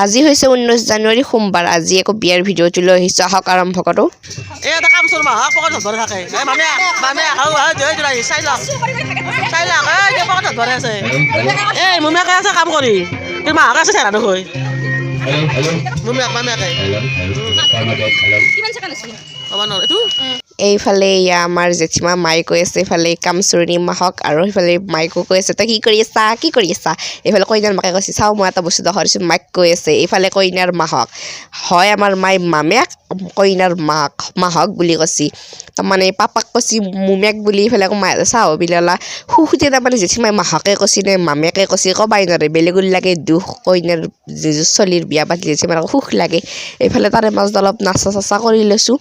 আজি হৈছে 19 জানুৱাৰী সোমবাৰ আজি একো বিয়াৰ ভিডিঅ'টো লৈ আহিছোঁ আহক আৰম্ভ কৰোঁ এই এটা কাম চল মাহক পকেট ধৰি থাকে এই মামে চাই লওক এই পকেট ধৰি আছে এই মুমিয়াকে আছে কাম কৰি তোৰ মাহক আছে চেৰা নকয় মামিয়াকে এইফালে আমাৰ জেঠিমা মায়ে কৈ আছে এইফালে কামচুৰণী মাহক আৰু সেইফালে মাইকো কৈ আছে তই কি কৰি আছা এইফালে কইনাৰ মাকে কৈছে চাওঁ মই এটা বস্তু দেখাইছোঁ মাইক কৈ আছে এইফালে কইনাৰ মাহক হয় আমাৰ মায়ে মামেক কইনাৰ মাহক বুলি কৈছে তাৰমানে পাপাক কৈছে মুমেক বুলি এইফালে আকৌ মায়ে চাওঁ বিলালা সুখতে তাৰমানে জেঠিমাই মাহকে কৈছে নে মামেকে কৈছে ক'বাই নোৱাৰে বেলেগৰ লাগে দুখ কইনাৰ চলিৰ বিয়া পাতিলে জেঠিমাৰ সুখ লাগে এইফালে তাৰে মাজত অলপ নাচা চাচা কৰি লৈছোঁ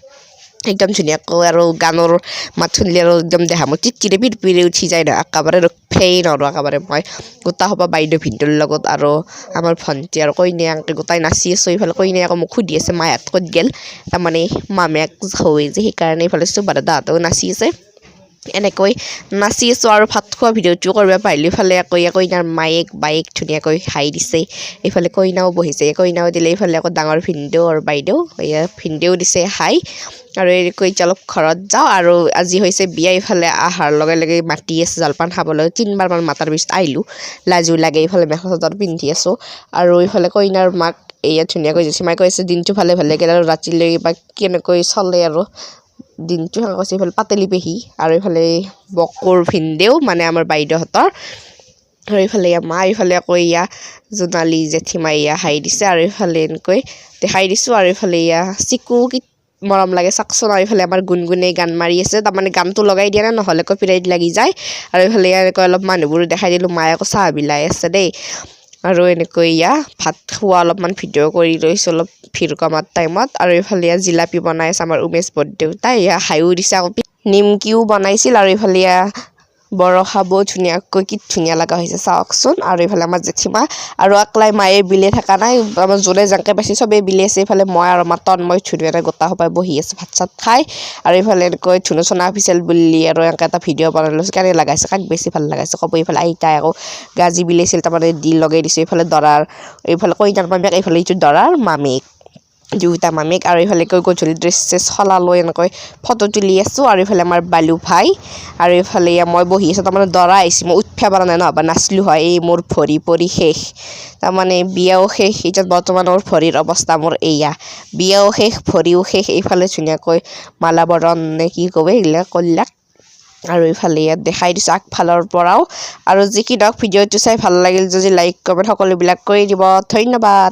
একদম ধুনীয়াকৈ আৰু গানৰ মাত শুনিলে আৰু একদম দেহা মোৰ টিটকিৰে পিৰপিৰে উঠি যায় ন একেবাৰে ৰখেই নৰো একেবাৰে মই গোটা সোপা বাইদেউ ভিনটোৰ লগত আৰু আমাৰ ভণ্টি আৰু কইনাই এনেকৈ গোটাই নাচি আছোঁ এইফালে কইনাই আকৌ মোক সুধি আছে মায়ে হাত ক'ত গ'ল তাৰমানে মামেক হৈ যে সেইকাৰণে এইফালে চুবাৰ দাহঁতেও নাচি আছে এনেকৈ নাচি আছোঁ আৰু ভাত খোৱা ভিডিঅ'টো কৰিব পাৰিলোঁ ইফালে আকৌ কইনাৰ মায়েক বাইক ধুনীয়াকৈ হাই দিছে এইফালে কইনাও বহিছে কইনাও দিলে এইফালে আকৌ ডাঙৰ ভিনদেউ আৰু বাইদেউ ভিনদেউ দিছে হাই আৰু এনেকৈ অলপ ঘৰত যাওঁ আৰু আজি হৈছে বিয়া ইফালে আহাৰ লগে লগে মাতি আছে জলপান খাবলৈ 3বাৰমান মাতাৰ পিছত আহিলোঁ লাজো লাগে এইফালে মেখেলা চাদৰ পিন্ধি আছোঁ আৰু এইফালে কইনাৰ মাক এয়া ধুনীয়াকৈ জেঠিমাই কৈছে দিনটো ভালে গ'ল আৰু ৰাতিলৈ বা কেনেকৈ চলে আৰু দিনটো সেনেকৈ কৈছে এইফালে পাতেলি পেহী আৰু এইফালে বকুৰ ভিনদেউ মানে আমাৰ বাইদেউহঁতৰ আৰু এইফালে মা এইফালে আকৌ জোনালী জেঠিমাই হাই দিছে আৰু এইফালে এনেকৈ দেখাই দিছোঁ আৰু এইফালে চিকু মৰম লাগে চাকচোন আৰু এইফালে আমাৰ গুণগুণে গান মাৰি আছে তাৰমানে গানটো লগাই দিয়া নাই নহ'লে কপিৰাইট লাগি যায় আৰু এইফালে এনেকৈ অলপ মানুহবোৰ দেখাই দিলোঁ মায়ে আকৌ চাহ বিলাই আছে দেই আৰু এনেকৈ ভাত খোৱা অলপমান ভিডিঅ' কৰি লৈছোঁ অলপ ভিৰ কমাৰ টাইমত আৰু এইফালে জিলাপি বনাই আছে আমাৰ উমেশ বৰদেউতাই হাইও দিছে আকৌ নিমকিও বনাইছিল আৰু এইফালে বৰষা বহুত ধুনীয়াকৈ কি ধুনীয়া লগা হৈছে চাওকচোন আৰু এইফালে আমাৰ জেঠিমা আৰু আকলাই মায়ে বিলে থকা নাই আমাৰ যোনে জাংকে পাইছে চবেই বিলে আছে এইফালে মই আৰু আমাৰ তন্ময় ধুনীয়াকৈ গোটা সোপাই বহি আছে ভাত চাত খাই আৰু এইফালে এনেকৈ ধুনু চনা অফিচিয়েল বুলি আৰু এনেকৈ এটা ভিডিঅ' বনাই লৈছোঁ কেনে লগাইছে কাক বেছি ভাল লগাইছে ক'ব এইফালে আইতাই আকৌ গাজি বিলাইছিল তাৰমানে দি লগাই দিছোঁ এইফালে দৰাৰ এইফালে কইনাৰ মামীক এইফালে এইটো দৰাৰ মামীক দুয়োটা মামীক আৰু এইফালে গধূলি ড্ৰেছ চেছ সলালৈ এনেকৈ ফটো তুলি আছোঁ আৰু এইফালে আমাৰ বালু ভাই আৰু এইফালে মই বহি আছোঁ তাৰমানে দৰা আহিছে মই উঠিব পৰা নাই নহ'বা নাচলোঁ হয় এই মোৰ ভৰি পৰি শেষ তাৰমানে বিয়াও শেষ এতিয়া বৰ্তমানৰ ভৰিৰ অৱস্থা মোৰ বিয়াও শেষ ভৰিও শেষ এইফালে ধুনীয়াকৈ মালাবৰণ নে কি ক'ব এইবিলাক কল্যাক আৰু এইফালে দেখাই দিছোঁ আগফালৰ পৰাও আৰু যি কি নহওক ভিডিঅ'টো চাই ভাল লাগিল যদি লাইক কমেণ্ট সকলোবিলাক কৰি দিব ধন্যবাদ।